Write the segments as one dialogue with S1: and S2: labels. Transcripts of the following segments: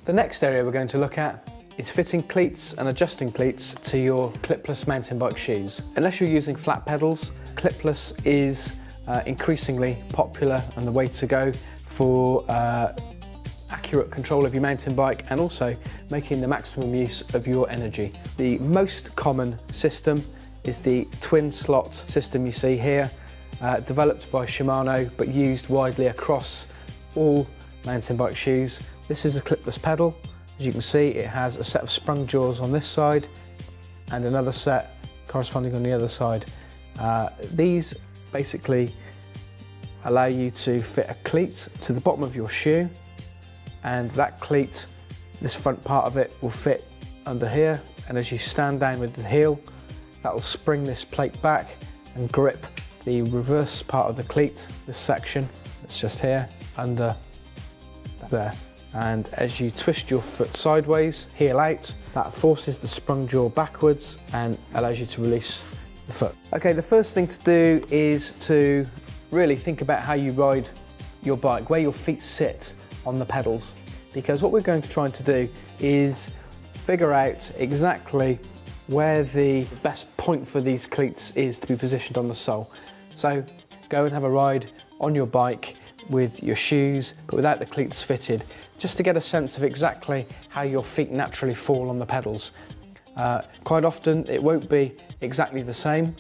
S1: The next area we're going to look at is fitting cleats and adjusting cleats to your clipless mountain bike shoes. Unless you're using flat pedals, clipless is increasingly popular and the way to go for accurate control of your mountain bike and also making the maximum use of your energy. The most common system is the twin slot system you see here, developed by Shimano but used widely across all mountain bike shoes. This is a clipless pedal. As you can see, it has a set of sprung jaws on this side and another set corresponding on the other side. These basically allow you to fit a cleat to the bottom of your shoe, and that cleat, this front part of it, will fit under here, and as you stand down with the heel, that will spring this plate back and grip the reverse part of the cleat, this section that's just here, under there. And as you twist your foot sideways, heel out, that forces the sprung jaw backwards and allows you to release the foot. Okay, the first thing to do is to really think about how you ride your bike, where your feet sit on the pedals, because what we're going to try to do is figure out exactly where the best point for these cleats is to be positioned on the sole. So go and have a ride on your bike with your shoes but without the cleats fitted, just to get a sense of exactly how your feet naturally fall on the pedals. Quite often it won't be exactly the same.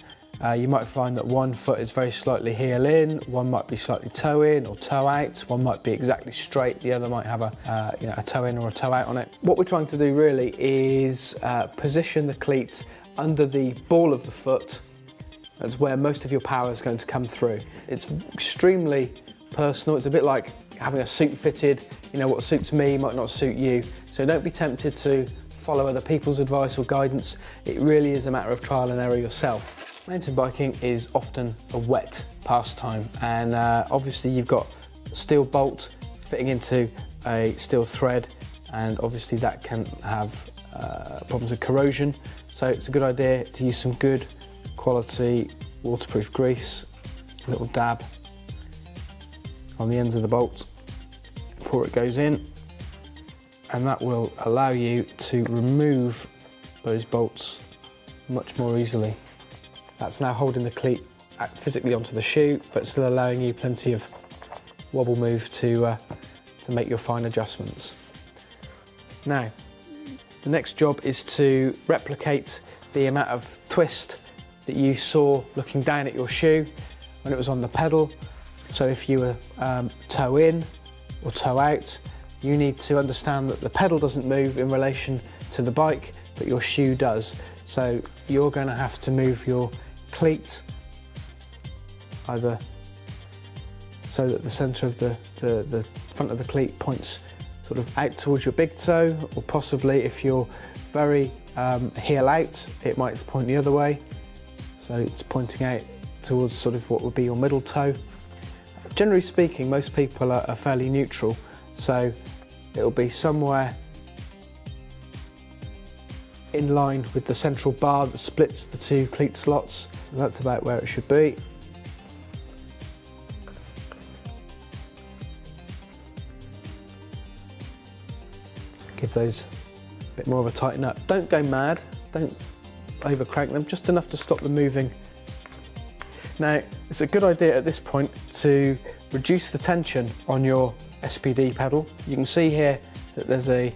S1: You might find that one foot is very slightly heel in, one might be slightly toe in or toe out, one might be exactly straight, the other might have a toe in or a toe out on it. What we're trying to do really is position the cleat under the ball of the foot. That's where most of your power is going to come through. It's extremely personal. It's a bit like having a suit fitted. You know, what suits me might not suit you. So don't be tempted to follow other people's advice or guidance. It really is a matter of trial and error yourself. Mountain biking is often a wet pastime, and obviously you've got a steel bolt fitting into a steel thread, and obviously that can have problems with corrosion. So it's a good idea to use some good quality waterproof grease, a little dab on the ends of the bolt before it goes in, and that will allow you to remove those bolts much more easily. That's now holding the cleat physically onto the shoe, but still allowing you plenty of wobble move to make your fine adjustments. Now, the next job is to replicate the amount of twist that you saw looking down at your shoe when it was on the pedal. So if you were toe in or toe out, you need to understand that the pedal doesn't move in relation to the bike, but your shoe does. So you're going to have to move your cleat either so that the centre of the front of the cleat points sort of out towards your big toe, or possibly if you're very heel out, it might point the other way. So it's pointing out towards sort of what would be your middle toe. Generally speaking, most people are fairly neutral, so it'll be somewhere in line with the central bar that splits the two cleat slots. So that's about where it should be. Give those a bit more of a tighten up. Don't go mad, don't over crank them, just enough to stop them moving. Now, it's a good idea at this point to reduce the tension on your SPD pedal. You can see here that there's a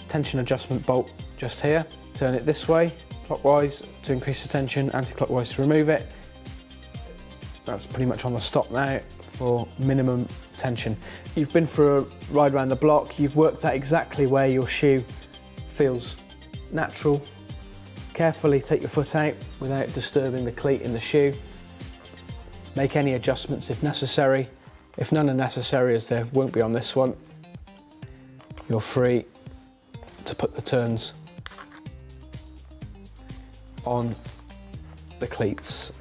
S1: tension adjustment bolt just here. Turn it this way, clockwise to increase the tension, anti-clockwise to remove it. That's pretty much on the stop now for minimum tension. You've been for a ride around the block, you've worked out exactly where your shoe feels natural. Carefully take your foot out without disturbing the cleat in the shoe. Make any adjustments if necessary. If none are necessary, as there won't be on this one, you're free to put the turns on the cleats,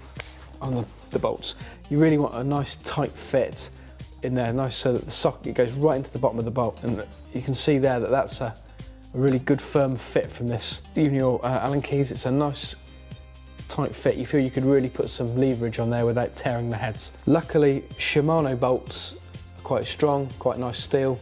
S1: on the bolts. You really want a nice tight fit in there, nice so that the socket goes right into the bottom of the bolt, and you can see there that that's a really good firm fit from this. Even your Allen keys, it's a nice tight fit. You feel you could really put some leverage on there without tearing the heads. Luckily, Shimano bolts are quite strong, quite nice steel.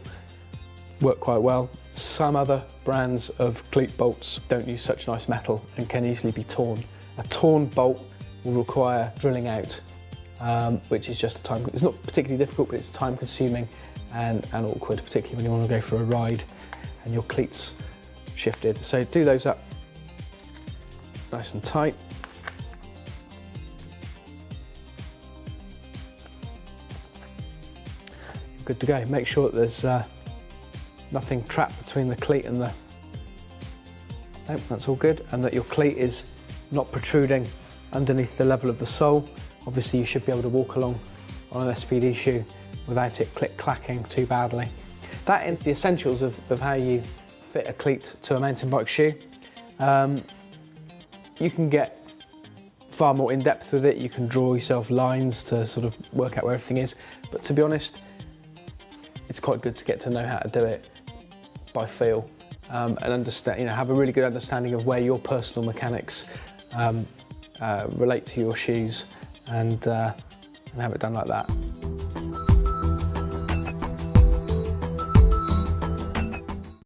S1: work quite well. Some other brands of cleat bolts don't use such nice metal and can easily be torn. A torn bolt will require drilling out, which is just it's not particularly difficult, but it's time consuming and awkward, particularly when you want to go for a ride and your cleats shifted. So do those up nice and tight. You're good to go. Make sure that there's nothing trapped between the cleat and the... Nope, that's all good, and that your cleat is not protruding underneath the level of the sole. Obviously you should be able to walk along on an SPD shoe without it click-clacking too badly. That is the essentials of how you fit a cleat to a mountain bike shoe. You can get far more in-depth with it. You can draw yourself lines to sort of work out where everything is, but to be honest, it's quite good to get to know how to do it by feel and understand, have a really good understanding of where your personal mechanics relate to your shoes and have it done like that.